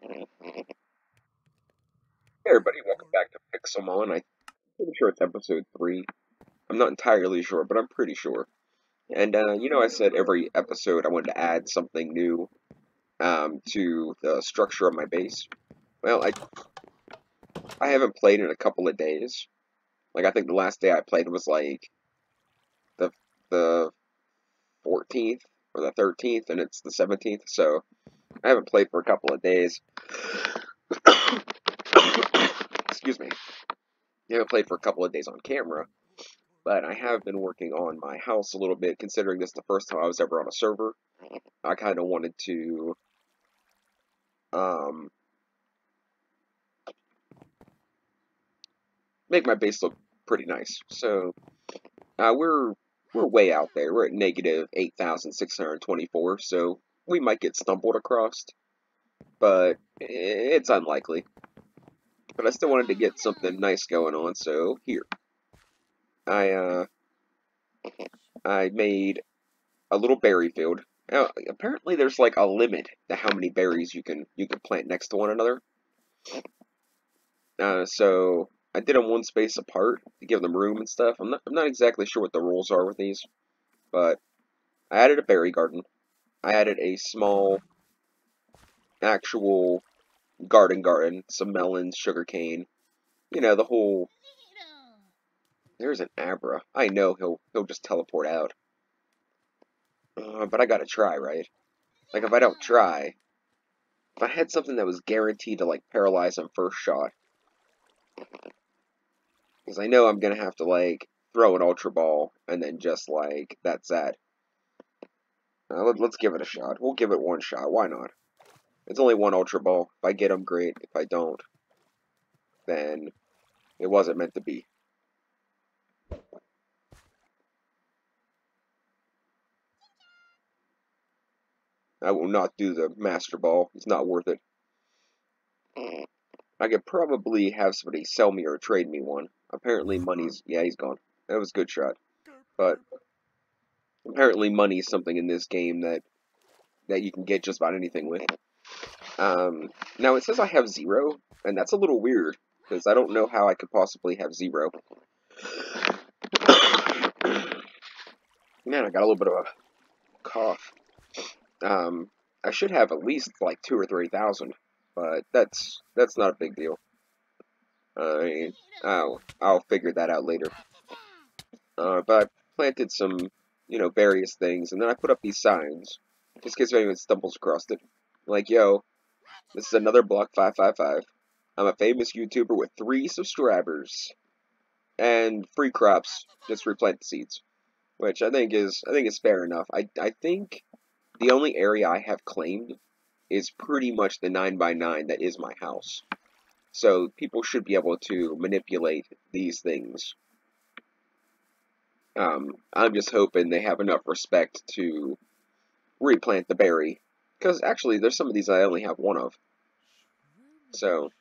Hey everybody, welcome back to Pixelmon. I'm pretty sure it's episode 3. I'm not entirely sure, but I'm pretty sure. And, I said every episode I wanted to add something new to the structure of my base. Well, I haven't played in a couple of days. Like, I think the last day I played was, like, the, the 14th or the 13th, and it's the 17th, so I haven't played for a couple of days. Excuse me. I haven't played for a couple of days on camera. But I have been working on my house a little bit, considering this is the first time I was ever on a server. I kind of wanted to, um, make my base look pretty nice. So, we're way out there. We're at negative 8,624, so we might get stumbled across, but it's unlikely. But I still wanted to get something nice going on, so here. I, I made a little berry field. Now, apparently there's like a limit to how many berries you can plant next to one another. So I did them one space apart to give them room and stuff. I'm not exactly sure what the rules are with these, but I added a berry garden. I added a small actual garden, some melons, sugarcane. You know, the whole. There's an Abra. I know he'll just teleport out. But I gotta try, right? Like if I don't try, if I had something that was guaranteed to like paralyze him first shot, because I know I'm gonna have to like throw an Ultra Ball and then just like that's that. Let's give it a shot. We'll give it one shot. Why not? It's only one Ultra Ball. If I get him, great. If I don't, then it wasn't meant to be. I will not do the Master Ball. It's not worth it. I could probably have somebody sell me or trade me one. Apparently money's... Yeah, he's gone. That was a good shot. But apparently money's something in this game that you can get just about anything with. Now it says I have 0, and that's a little weird, because I don't know how I could possibly have 0. Man, I got a little bit of a cough. I should have at least like 2 or 3,000, but that's not a big deal. I'll figure that out later. But I planted some, various things, and then I put up these signs, just in case anyone stumbles across it. Like, yo, this is another Block 555. I'm a famous YouTuber with 3 subscribers, and free crops. Just replant the seeds, which I think is fair enough. I think the only area I have claimed is pretty much the 9x9 that is my house. So people should be able to manipulate these things. I'm just hoping they have enough respect to replant the berry. Because actually, there's some of these I only have one of. So,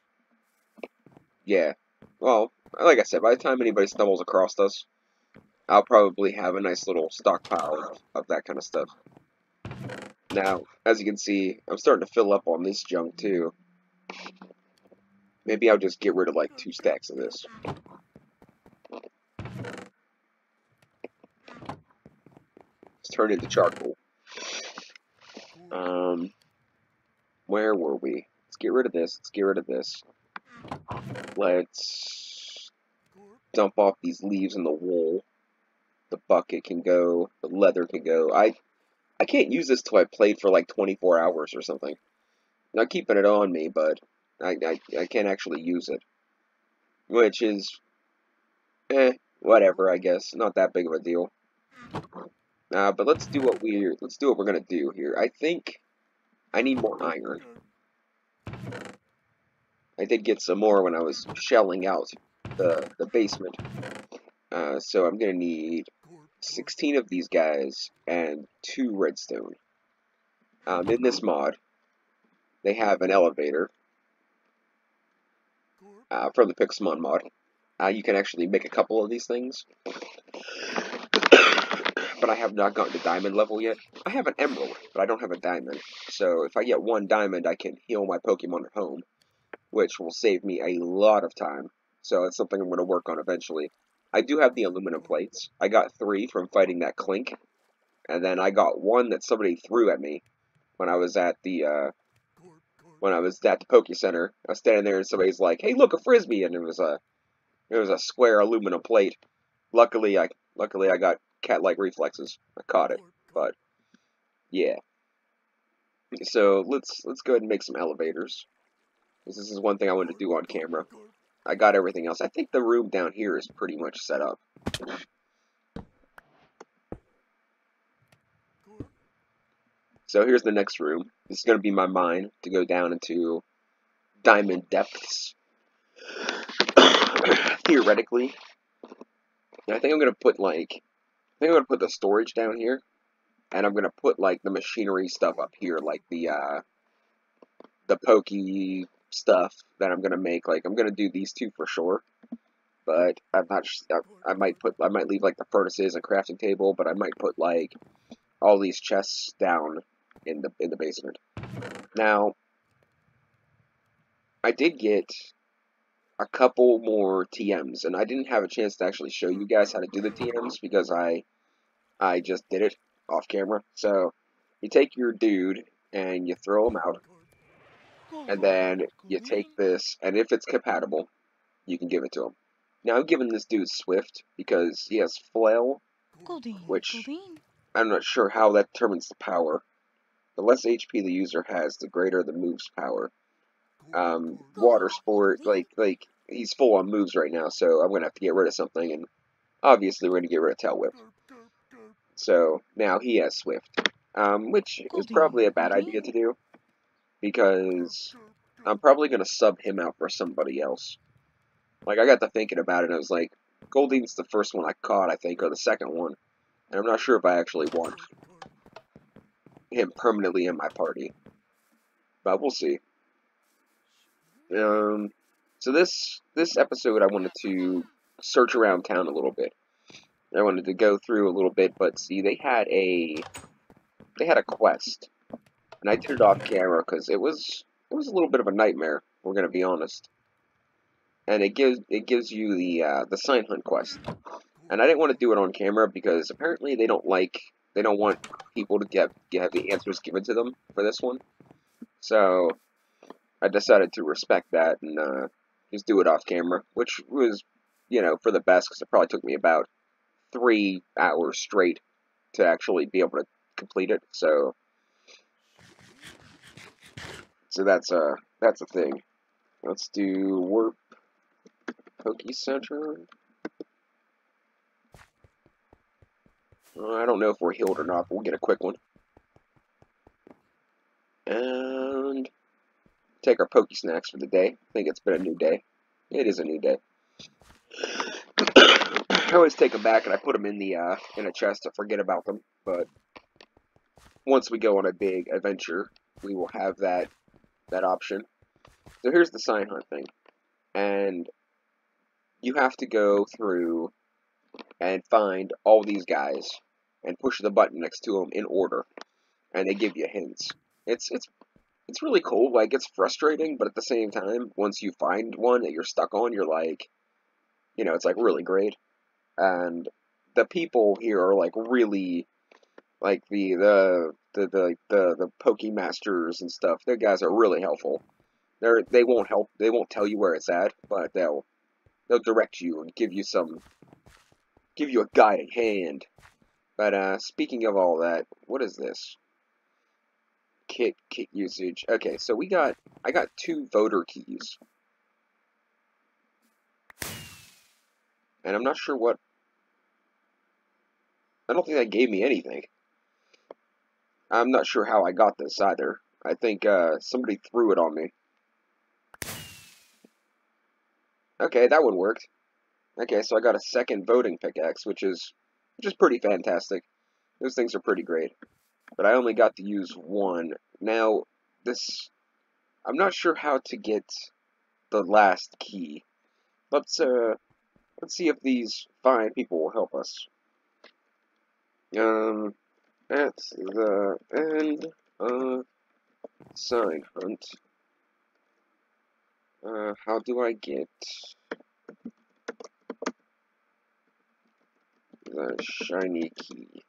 yeah. Well, like I said, by the time anybody stumbles across us, I'll probably have a nice little stockpile of that kind of stuff. Now, as you can see, I'm starting to fill up on this junk too. Maybe I'll just get rid of like 2 stacks of this. It's turned into charcoal. Where were we? Let's get rid of this. Let's get rid of this. Let's dump off these leaves and the wool. The bucket can go. The leather can go. I can't use this till I played for like 24 hours or something. I'm keeping it on me, but I can't actually use it. Which is, whatever, I guess. Not that big of a deal. But let's do what we're gonna do here. I think I need more iron. I did get some more when I was shelling out the basement. So I'm gonna need 16 of these guys and 2 redstone. In this mod, they have an elevator from the pixelmon mod. You can actually make a couple of these things. But but I have not gotten to diamond level yet. I have an emerald, but I don't have a diamond. So if I get 1 diamond, I can heal my Pokemon at home, which will save me a lot of time. So it's something I'm going to work on eventually. I do have the aluminum plates. I got 3 from fighting that Clink, and then I got 1 that somebody threw at me when I was at the Poke Center. I was standing there and somebody's like, "Hey, look, a frisbee!" And it was a square aluminum plate. Luckily I got cat-like reflexes. I caught it, but yeah. So let's go ahead and make some elevators. This is one thing I wanted to do on camera. I got everything else. I think the room down here is pretty much set up. So here's the next room. This is going to be my mine to go down into diamond depths. Theoretically. And I think I'm going to put the storage down here. And I'm going to put like the machinery stuff up here, like the pokey stuff that I'm going to make. Like I'm going to do these 2 for sure. But I'm not. I might leave like the furnaces and crafting table, but I might put like all these chests down in the basement. Now, I did get a couple more TMs, and I didn't have a chance to actually show you guys how to do the TMs because I just did it off camera. So you take your dude and you throw him out, and then you take this, and if it's compatible, you can give it to him. Now I'm giving this dude Swift because he has Flail, which I'm not sure how that determines the power. The less HP the user has, the greater the move's power. Water Sport, like he's full on moves right now, so I'm gonna have to get rid of something, and obviously we're gonna get rid of Tail Whip. So now he has Swift, which is probably a bad idea to do because I'm probably gonna sub him out for somebody else. Like I got to thinking about it, and I was like, Goldine's the first one I caught, I think, or the second one, and I'm not sure if I actually want him permanently in my party, but we'll see. So this episode I wanted to search around town a little bit. I wanted to go through a little bit, but see, they had a quest, and I did it off camera because it was a little bit of a nightmare. We're gonna be honest, and it gives you the sign hunt quest, and I didn't want to do it on camera because apparently they don't want people to get the answers given to them for this one, so I decided to respect that and just do it off camera, which was, for the best because it probably took me about 3 hours straight to actually be able to complete it. So that's a thing. Let's do Warp Poke Center. I don't know if we're healed or not, but we'll get a quick one. And take our Poke Snacks for the day. I think it's been a new day. It is a new day. I always take them back and I put them in a chest to forget about them. But once we go on a big adventure, we will have that option. So here's the sign hunt thing, and you have to go through and find all these guys and push the button next to them in order, and they give you hints. It's really cool. Like, it's frustrating, but at the same time, once you find one that you're stuck on, you're like, it's like really great. And the people here are like really, like the Pokemasters and stuff. Their guys are really helpful. They won't tell you where it's at, but they'll direct you and give you a guiding hand. But speaking of all that, what is this? Kit usage. Okay, so I got 2 voter keys. And I'm not sure what. I don't think that gave me anything. I'm not sure how I got this either. I think somebody threw it on me. Okay, that one worked. Okay, so I got a second voting pickaxe, which is pretty fantastic. Those things are pretty great. But I only got to use 1. Now, I'm not sure how to get the last key. Let's see if these fine people will help us. At the end of sign hunt, how do I get the shiny key?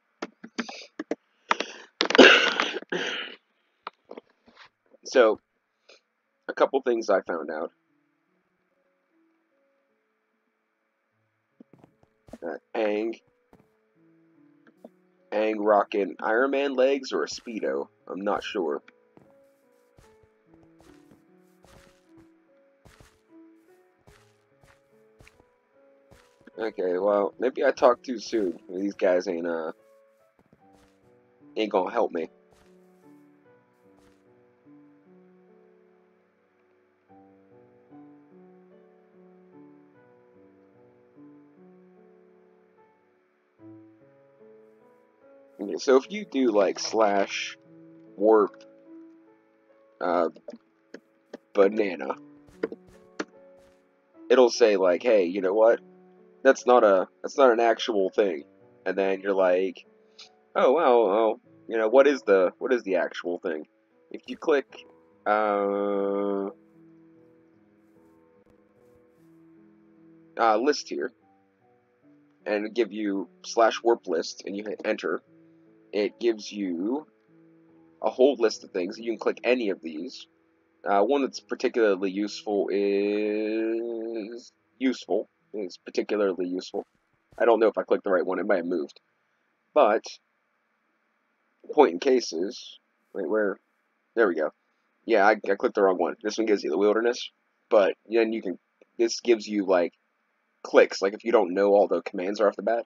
So, a couple things I found out. Aang rocking Iron Man legs or a Speedo. I'm not sure. Okay, well, maybe I talked too soon. These guys ain't gonna help me. Okay, so if you do like slash warp banana, it'll say like, hey, you know what? That's not an actual thing. And then you're like, oh well, you know, what is the actual thing? If you click list here and give you slash warp list and you hit enter, it gives you a whole list of things. You can click any of these. One that's particularly useful is particularly useful. I don't know if I clicked the right one. It might have moved. But point in cases. Wait, where? There we go. Yeah, I clicked the wrong one. This one gives you the wilderness, but then you can. This gives you like clicks. Like if you don't know all the commands right off the bat.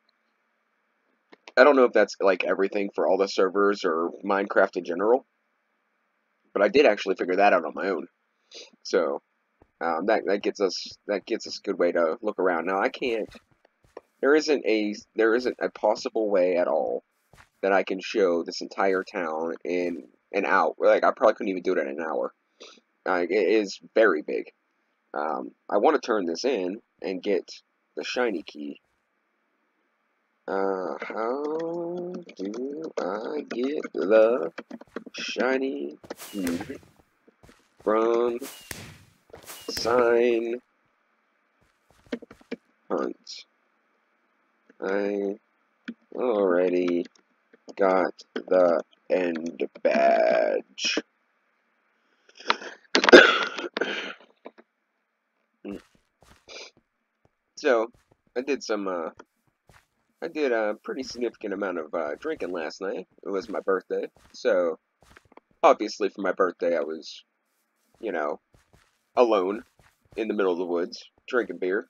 I don't know if that's like everything for all the servers or Minecraft in general, but I did actually figure that out on my own. So that gets us a good way to look around. Now I can't. There isn't a possible way at all that I can show this entire town in an hour. Like I probably couldn't even do it in an hour. It is very big. I want to turn this in and get the shiny key. How do I get the shiny key from sign hunt? I already got the end badge. So, I did a pretty significant amount of drinking last night. It was my birthday, so obviously for my birthday I was, you know, alone in the middle of the woods drinking beer.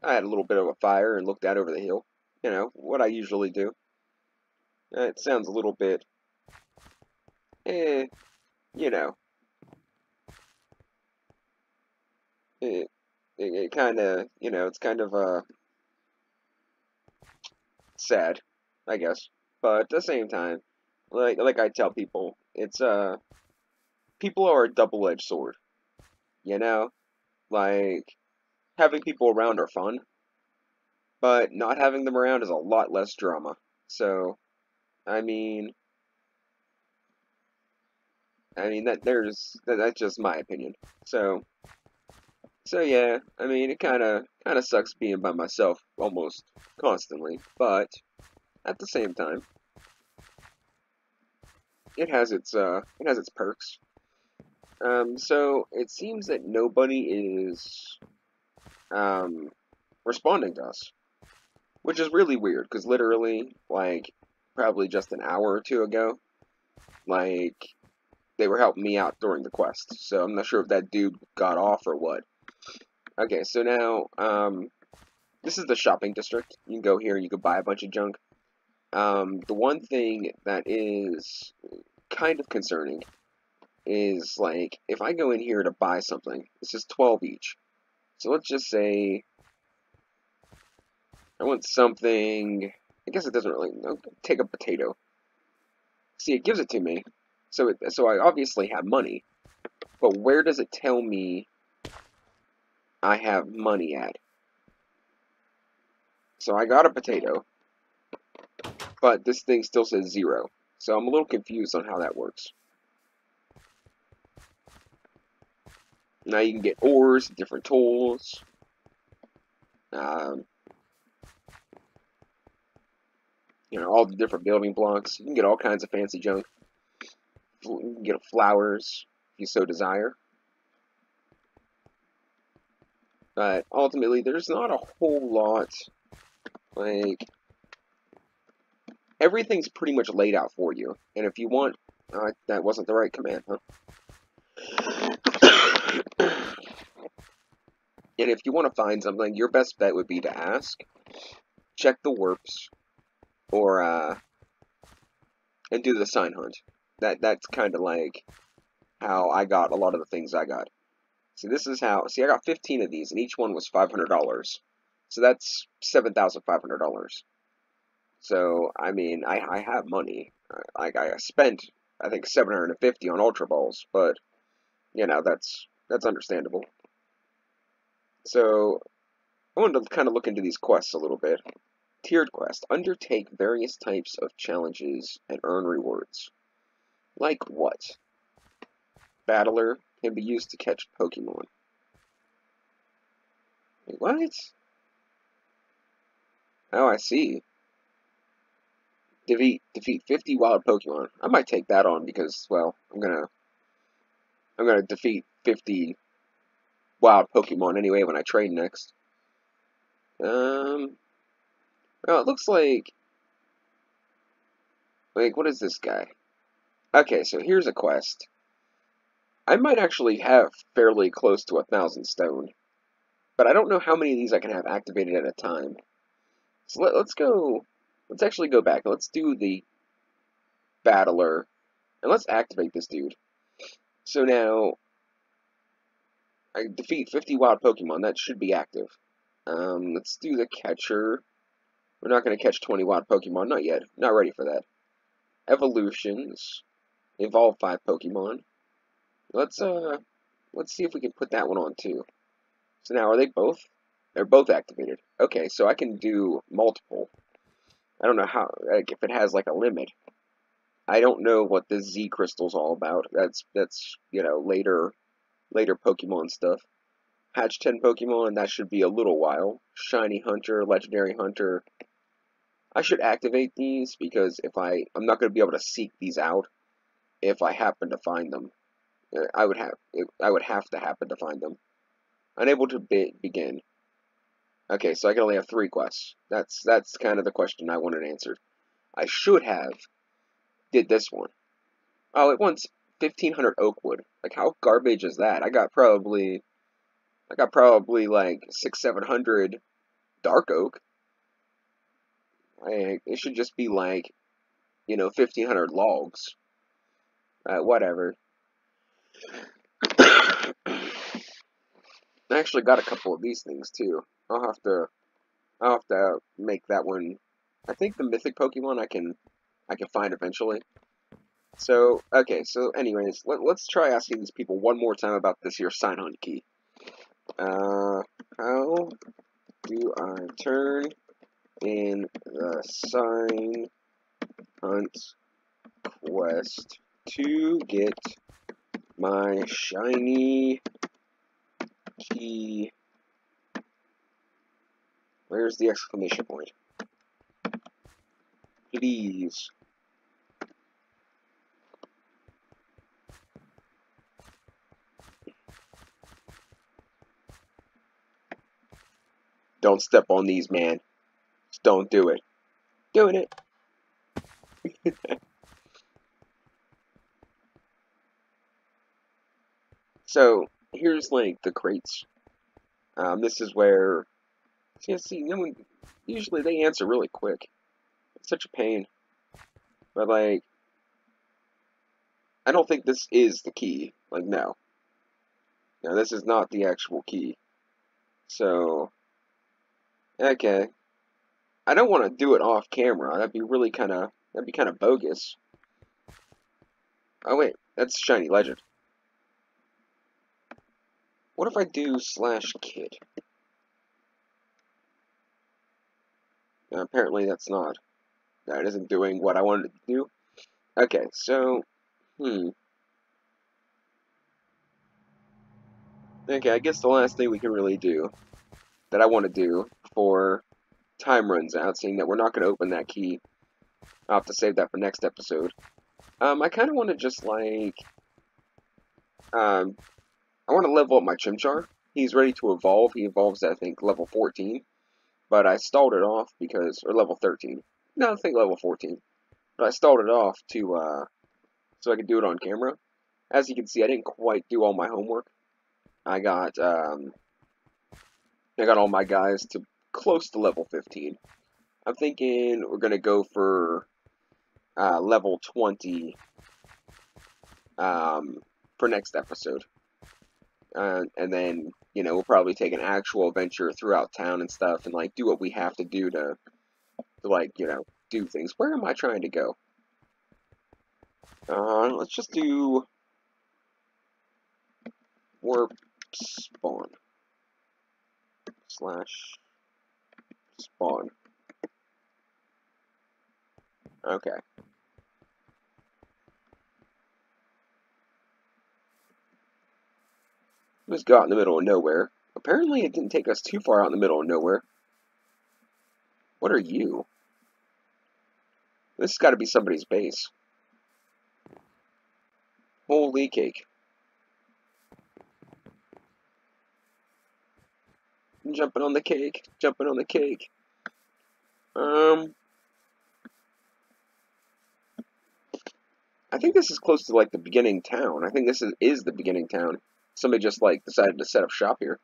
I had a little bit of a fire and looked out over the hill. You know, what I usually do. It sounds a little bit, you know, it kind of, you know, it's kind of sad, I guess. But at the same time, like I tell people, it's people are a double-edged sword. You know, like having people around are fun, but not having them around is a lot less drama. So, I mean, that's just my opinion. So yeah, I mean, it kind of sucks being by myself almost constantly, but at the same time, it has its perks. So it seems that nobody is responding to us, which is really weird because literally, like, probably just an hour or two ago, like, they were helping me out during the quest. So I'm not sure if that dude got off or what. Okay, so now, this is the shopping district. You can go here and you can buy a bunch of junk. The one thing that is kind of concerning is, like, if I go in here to buy something, it's just 12 each. So let's just say I want something, I guess it doesn't really, take a potato. See, it gives it to me, so I obviously have money, but where does it tell me I have money at? So I got a potato. but this thing still says 0. So I'm a little confused on how that works. Now you can get ores, different tools. All the different building blocks. You can get all kinds of fancy junk. You can get flowers if you so desire. But ultimately, there's not a whole lot. Like, everything's pretty much laid out for you. And if you want... that wasn't the right command, huh? And if you want to find something, your best bet would be to ask. Check the warps. Or, and do the sign hunt. That's kind of like how I got a lot of the things I got. See, this is how... See, I got 15 of these, and each one was $500. So that's $7,500. So, I mean, I have money. I spent, I think, $750 on Ultra Balls, but, that's understandable. So, I wanted to kind of look into these quests a little bit. Tiered quest. Undertake various types of challenges and earn rewards. Like what? Battler can be used to catch Pokemon. Wait, what? Oh, I see. Defeat 50 wild Pokemon. I might take that on because, well, I'm gonna defeat 50 wild Pokemon anyway when I train next. Well, it looks like what is this guy? Okay, so here's a quest. I might actually have fairly close to 1,000 stone, but I don't know how many of these I can have activated at a time. So let's go. Let's actually go back. Let's do the battler, and let's activate this dude. So now, I defeat 50 wild Pokemon. That should be active. Let's do the catcher. We're not going to catch 20 wild Pokemon. Not yet. Not ready for that. Evolutions. Evolve 5 Pokemon. Let's see if we can put that one on too. So now, are they both? They're both activated. Okay, so I can do multiple. I don't know how, like, if it has, like, a limit. I don't know what this Z crystal's all about. That's later Pokemon stuff. Hatch 10 Pokemon, that should be a little while. Shiny Hunter, Legendary Hunter. I should activate these because I'm not going to be able to seek these out if I happen to find them. I would have to happen to find them. Unable to begin. Okay, so I can only have 3 quests. That's kind of the question I wanted answered. I should have did this one. Oh, it wants 1,500 Oakwood. Like, how garbage is that? I got probably like 600-700 Dark Oak. It should just be like, 1,500 logs. Whatever. I actually got a couple of these things too. I'll have to make that one. I think the mythic Pokemon I can find eventually. So, okay, so anyways, let's try asking these people one more time about this here sign hunt key. How do I turn in the sign hunt quest to get my shiny key? Where's the exclamation point? Please. Don't step on these, man. Just don't do it. Doing it. So, here's, like, the crates. This is where... See, usually they answer really quick. It's such a pain. But, like... I don't think this is the key. Like, no. No, this is not the actual key. So... Okay. I don't want to do it off camera. That'd be kind of bogus. Oh wait, that's Shiny Legend. What if I do /kid? Apparently that's not That isn't doing what I wanted it to do. Okay, so, Okay, I guess the last thing we can really do, that I want to do, before time runs out, seeing that we're not going to open that key. I'll have to save that for next episode. I kind of want to just, like, I want to level up my Chimchar. He's ready to evolve. He evolves at, I think, level 14. But I stalled it off because, or level 13. No, I think level 14. But I stalled it off to, so I could do it on camera. As you can see, I didn't quite do all my homework. I got all my guys to close to level 15. I'm thinking we're going to go for level 20 for next episode. And then, you know, we'll probably take an actual adventure throughout town and stuff and, like, do what we have to do to like, you know, do things. Where am I trying to go? Let's just do warp spawn slash spawn. Okay. Let's go out in the middle of nowhere. Apparently it didn't take us too far out in the middle of nowhere. What are you? This has got to be somebody's base. Holy cake. Jumping on the cake. Jumping on the cake. I think this is close to, like, the beginning town. I think this is the beginning town. Somebody just, like, decided to set up shop here.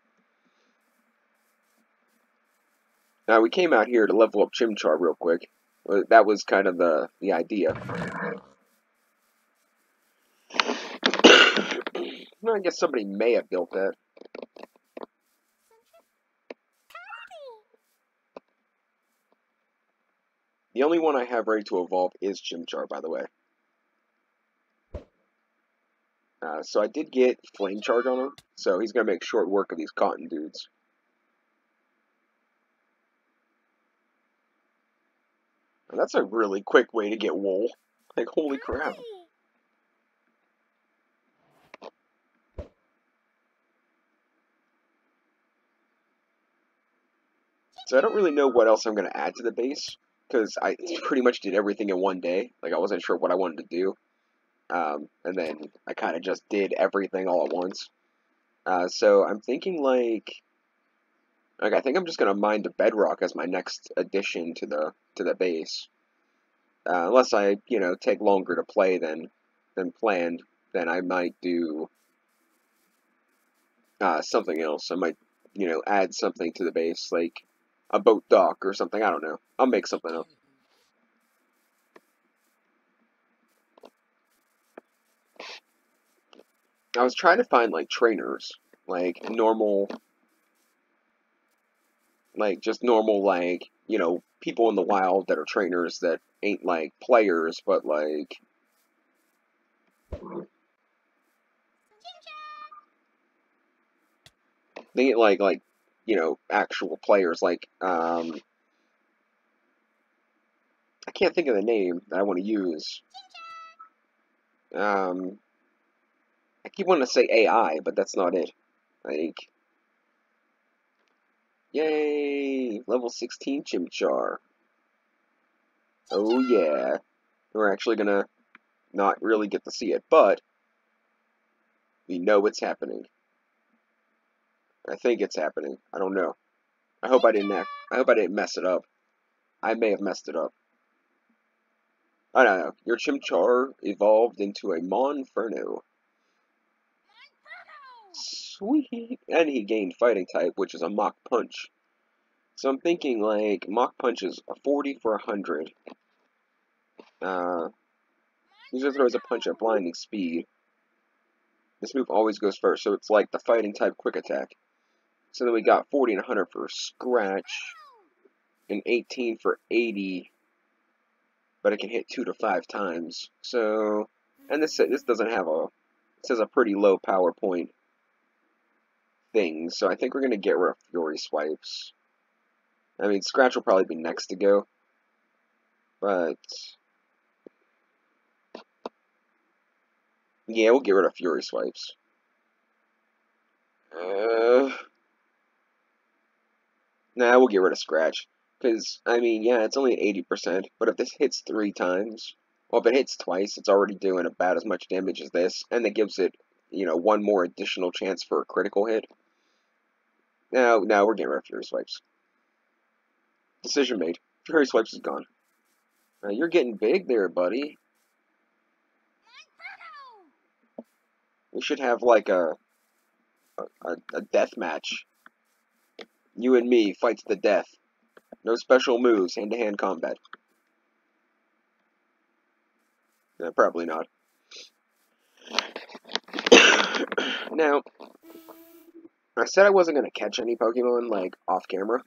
Now, we came out here to level up Chimchar real quick. That was kind of the idea. Well, I guess somebody may have built that. The only one I have ready to evolve is Chimchar, by the way. So I did get Flame Charge on him, so he's going to make short work of these cotton dudes. And that's a really quick way to get wool. Like, holy crap. So I don't really know what else I'm going to add to the base, because I pretty much did everything in one day. Like, I wasn't sure what I wanted to do. And then I kind of just did everything all at once. So I'm thinking, like, I think I'm just going to mine the bedrock as my next addition to the base. Unless I, you know, take longer to play than planned, then I might do something else. I might, you know, add something to the base, like a boat dock or something. I don't know. I'll make something up. I was trying to find, like, trainers, like normal, like, just normal, like, you know, people in the wild that are trainers that ain't, like, players, but, like, they ain't, like, you know, actual players, like, I can't think of the name that I want to use. I keep wanting to say AI, but that's not it. Like, yay! Level 16 Chimchar. Oh yeah. We're actually gonna not really get to see it, but we know it's happening. I think it's happening. I don't know. I hope I didn't mess it up. I may have messed it up. I don't know. Your Chimchar evolved into a Monferno. Sweet. And he gained Fighting type, which is a Mach Punch. So I'm thinking, like, Mach Punch is a 40 for 100. Usually throws a punch at blinding speed. This move always goes first, so it's like the Fighting type Quick Attack. So then we got 40 and 100 for Scratch, and 18 for 80, but it can hit 2 to 5 times. So, and this doesn't have it says a pretty low power point thing, so I think we're going to get rid of Fury Swipes. I mean, Scratch will probably be next to go. But yeah, we'll get rid of Fury Swipes. Nah, we'll get rid of Scratch. Because, I mean, yeah, it's only 80%, but if this hits 3 times, well, if it hits twice, it's already doing about as much damage as this, and it gives it, one more additional chance for a critical hit. No, we're getting rid of Fury Swipes. Decision made. Fury Swipes is gone. You're getting big there, buddy. We should have, like, a death match. You and me, fight to the death. No special moves, hand-to-hand combat. Probably not. Now, I said I wasn't going to catch any Pokemon, like, off camera.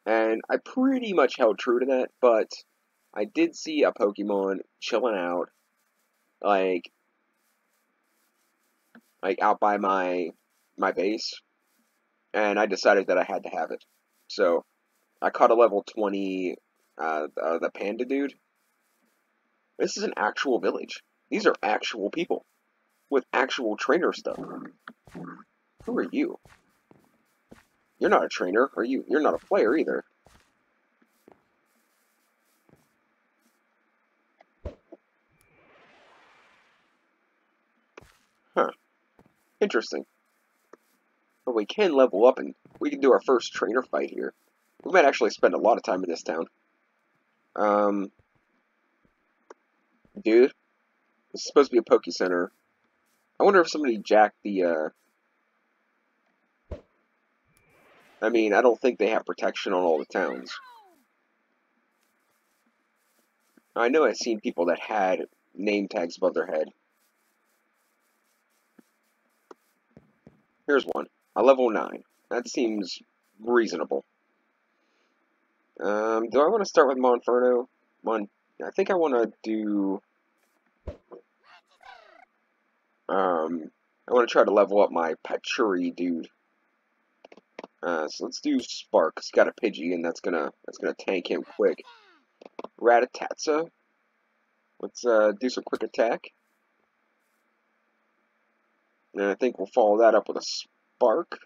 And I pretty much held true to that, but I did see a Pokemon chilling out, like out by my base, and I decided that I had to have it. So, I caught a level 20, the panda dude. This is an actual village. These are actual people with actual trainer stuff. Who are you? You're not a trainer, or you're not a player either. Huh. Interesting. But we can level up and we can do our first trainer fight here. We might actually spend a lot of time in this town. Dude, this is supposed to be a Poke Center. I wonder if somebody jacked the, I mean, I don't think they have protection on all the towns. I know I've seen people that had name tags above their head. Here's one. A level 9. That seems reasonable. Do I want to start with Monferno? I think I want to do... I want to try to level up my Patchouli dude. So let's do Spark. He's got a Pidgey, and that's gonna tank him quick. Rattata. Let's do some quick attack. And I think we'll follow that up with a Spark.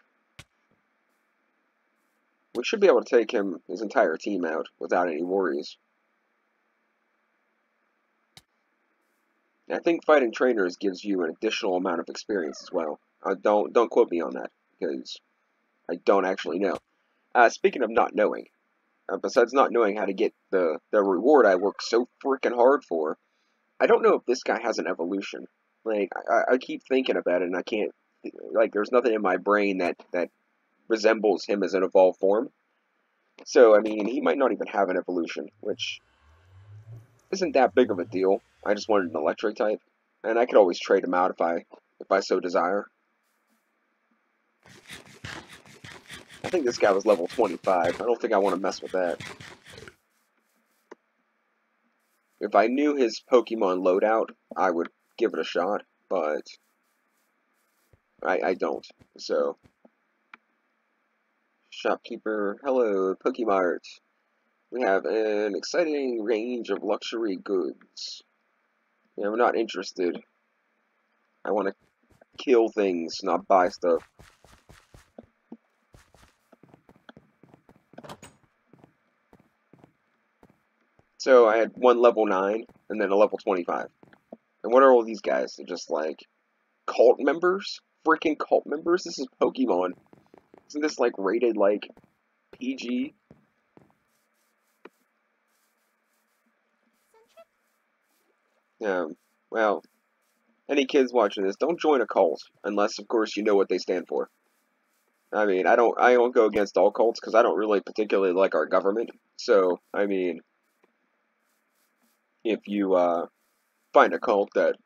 We should be able to take his entire team out without any worries. I think fighting trainers gives you an additional amount of experience as well. Don't quote me on that, because I don't actually know. Speaking of not knowing, besides not knowing how to get the reward I worked so freaking hard for, I don't know if this guy has an evolution. Like, I keep thinking about it, and I can't, like, there's nothing in my brain that resembles him as an evolved form. So, I mean, he might not even have an evolution, which isn't that big of a deal. I just wanted an electric type, and I could always trade him out if I so desire. I think this guy was level 25. I don't think I want to mess with that. If I knew his Pokemon loadout, I would give it a shot, but I don't. So, shopkeeper, hello, Pokemart. We have an exciting range of luxury goods. Yeah, I'm not interested. I want to kill things, not buy stuff. So I had one level 9, and then a level 25. And what are all these guys? They're just like cult members? Freaking cult members? This is Pokemon. Isn't this like rated like PG? Well, any kids watching this, don't join a cult unless, of course, you know what they stand for. I mean, I don't go against all cults because I don't really particularly like our government. So, I mean, if you find a cult that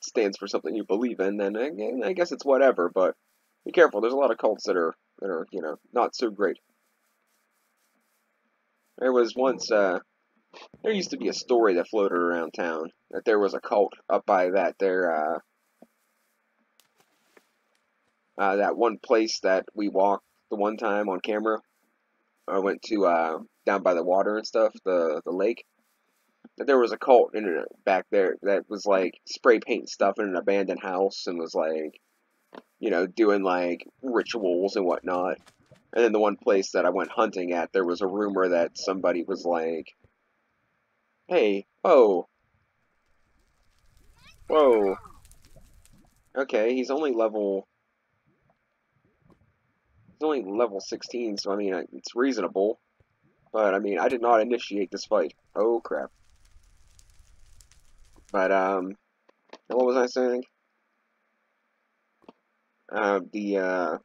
stands for something you believe in, then I guess it's whatever. But be careful. There's a lot of cults that are not so great. There was once there used to be a story that floated around town that there was a cult up by that one place that we walked the one time on camera. I went to down by the water and stuff, the lake. that there was a cult in it back there that was like spray paint stuff in an abandoned house and was like, you know, doing like rituals and whatnot. And then the one place that I went hunting at, there was a rumor that somebody was like, hey, oh, whoa, okay, he's only level 16, so I mean, it's reasonable. But I mean, I did not initiate this fight. Oh crap. But what was I saying? The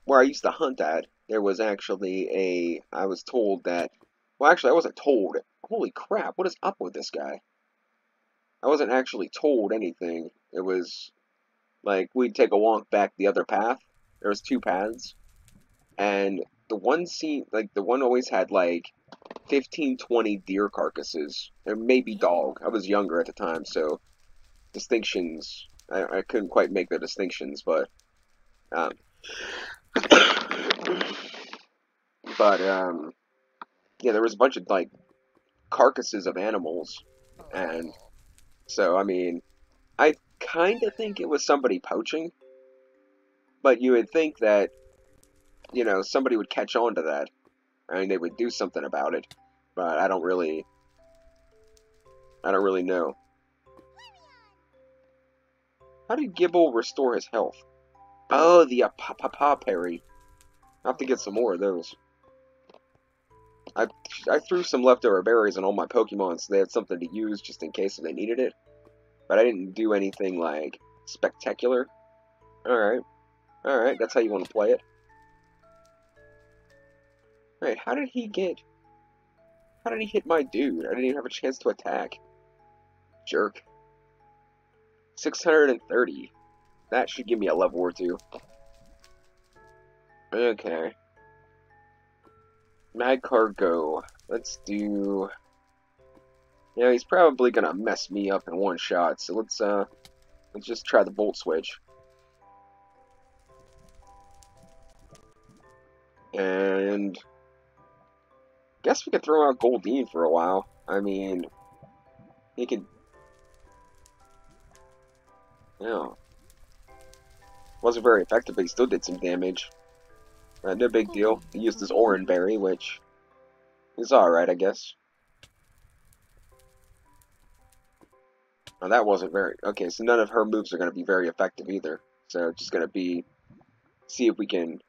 where I used to hunt at, there was actually I was told that, well, actually, I wasn't told. Holy crap, what is up with this guy? I wasn't actually told anything. It was like we'd take a walk back the other path. There was two paths, and the one always had like 15, 20 deer carcasses, or maybe dog. I was younger at the time, so distinctions, I couldn't quite make the distinctions, but um, yeah, there was a bunch of like carcasses of animals, and so I mean, I kind of think it was somebody poaching, but you would think that, you know, somebody would catch on to that. I mean, they would do something about it, but I don't really know. How did Gibble restore his health? Oh, the Papa Parry. I have to get some more of those. I threw some leftover berries on all my Pokemon so they had something to use just in case if they needed it. But I didn't do anything, like, spectacular. Alright. Alright, that's how you want to play it. Alright, how did he hit my dude? I didn't even have a chance to attack. Jerk. 630. That should give me a level or two. Okay. Magcargo. Let's do... Yeah, he's probably gonna mess me up in one shot, so let's just try the Volt Switch. And... guess we could throw out Goldeen for a while. I mean... he could... yeah. Wasn't very effective, but he still did some damage. No big deal. He used his Oran Berry, which is alright, I guess. Oh, that wasn't very... okay, so none of her moves are going to be very effective either. So, just going to be... see if we can,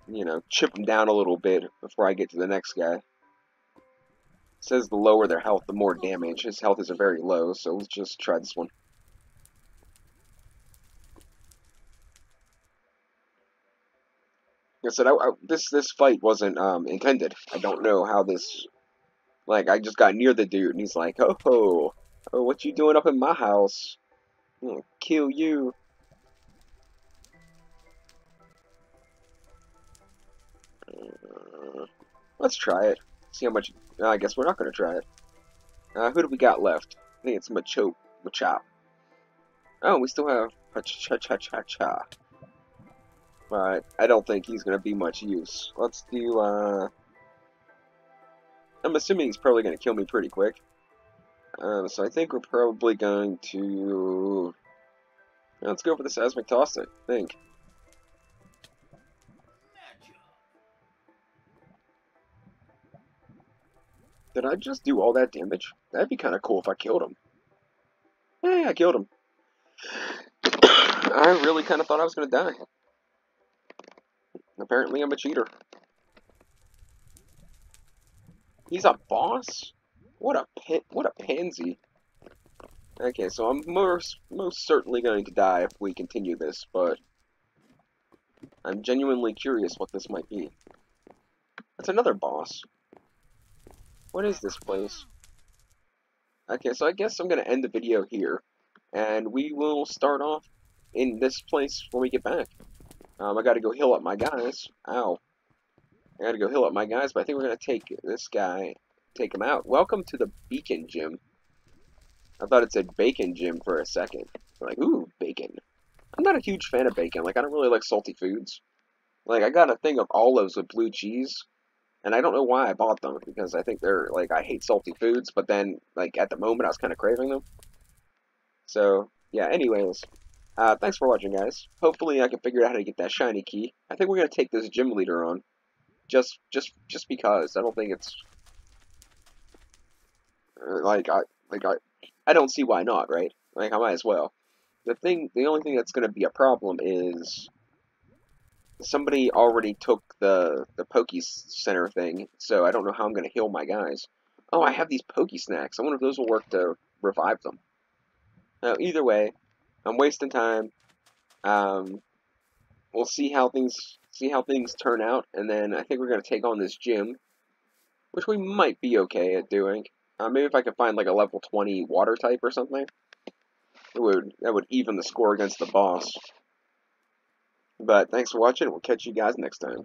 you know, chip them down a little bit before I get to the next guy. It says the lower their health, the more damage. His health isn't very low, so let's just try this one. Like I said, this fight wasn't intended. I don't know how this... like, I just got near the dude, and he's like, oh, what you doing up in my house? I'm gonna kill you. Let's try it. See how much... I guess we're not going to try it. Who do we got left? I think it's Machop. Oh, we still have Cha-Cha-Cha-Cha. But I don't think he's going to be much use. Let's do, I'm assuming he's probably going to kill me pretty quick. So I think we're probably going to... let's go for the Seismic Toss, I think. Did I just do all that damage? That'd be kind of cool if I killed him. Hey, I killed him. I really kind of thought I was going to die. Apparently I'm a cheater. He's a boss? What a pansy. Okay, so I'm most certainly going to die if we continue this, but I'm genuinely curious what this might be. That's another boss. What is this place? Okay, so I guess I'm going to end the video here, and we will start off in this place when we get back. I gotta go heal up my guys. Ow. I gotta go heal up my guys, but I think we're gonna take this guy, take him out. Welcome to the Beacon Gym. I thought it said Bacon Gym for a second. I'm like, ooh, bacon. I'm not a huge fan of bacon. Like, I don't really like salty foods. Like, I got a thing of olives with blue cheese, And I don't know why I bought them, because I think they're, like, I hate salty foods, but then, like, at the moment I was kind of craving them. So, yeah, anyways, thanks for watching, guys. Hopefully I can figure out how to get that shiny key. I think we're going to take this gym leader on, just because. I don't think it's, like, I don't see why not, right? Like, I might as well. The only thing that's going to be a problem is somebody already took the Poke Center thing, so I don't know how I'm going to heal my guys. Oh, I have these Poke Snacks. I wonder if those will work to revive them. Either way, I'm wasting time. Um, we'll see how things turn out, and then I think we're going to take on this gym, which we might be okay at doing. Maybe if I could find like a level 20 water type or something, that would even the score against the boss. But thanks for watching. We'll catch you guys next time.